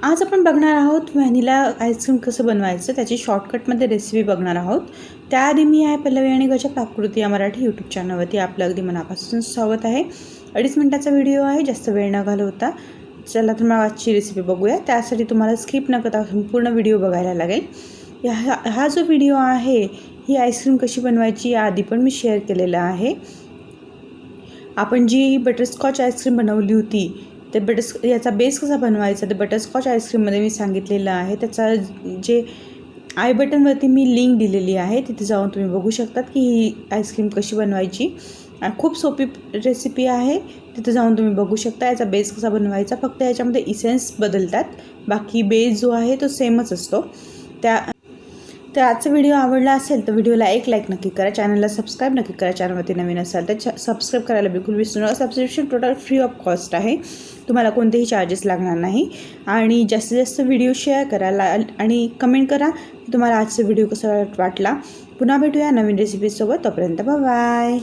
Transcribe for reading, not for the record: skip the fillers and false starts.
आज आपण बघणार आहोत व्हॅनिला आईस्क्रीम कसं बनवायचं, त्याची शॉर्टकटमध्ये रेसिपी बघणार आहोत। त्याआधी मी आहे पल्लवी आणि गजा पाककृती या मराठी यूट्यूब चॅनलवरती आपलं अगदी मनापासून स्वागत आहे। 2.5 मिनिटाचा व्हिडिओ आहे, जास्त वेळ न घालवता चला तर मग आजची रेसिपी बघूया। त्यासाठी तुम्हाला स्किप न करता संपूर्ण व्हिडिओ बघायला लागेल। हा जो व्हिडिओ आहे ही आईस्क्रीम कशी बनवायची याआधी पण मी शेअर केलेला आहे। आपण जी बटरस्कॉच आईस्क्रीम बनवली होती ते याचा बेस कसा बनवायचा ते बटरस्कॉच आईस्क्रीममध्ये मी सांगितलेलं आहे। त्याचा जे आय बटनवरती मी लिंक दिलेली आहे, तिथे जाऊन तुम्ही बघू शकतात की ही आईस्क्रीम कशी बनवायची। खूप सोपी रेसिपी आहे, तिथे जाऊन तुम्ही बघू शकता। याचा बेस कसा बनवायचा, फक्त याच्यामध्ये इसेन्स बदलतात, बाकी बेस जो आहे तो सेमच असतो। तर आजचा व्हिडिओ आवडला असेल तर व्हिडिओला एक लाईक नक्की करा, चॅनलला सबस्क्राईब नक्की करा। चॅनलवरती नवीन असाल तर सबस्क्राईब करायला बिलकुल विसरू नका। Subscription total free of cost आहे, तुम्हाला कोणतेही चार्जेस लागणार नाही। आणि जास्तीत जास्त व्हिडिओ शेअर करा आणि कमेंट करा की तुम्हाला आजचा व्हिडिओ कसा वाटला। पुन्हा भेटूया नवीन रेसिपीसोबत, तोपर्यंत बाय बाय।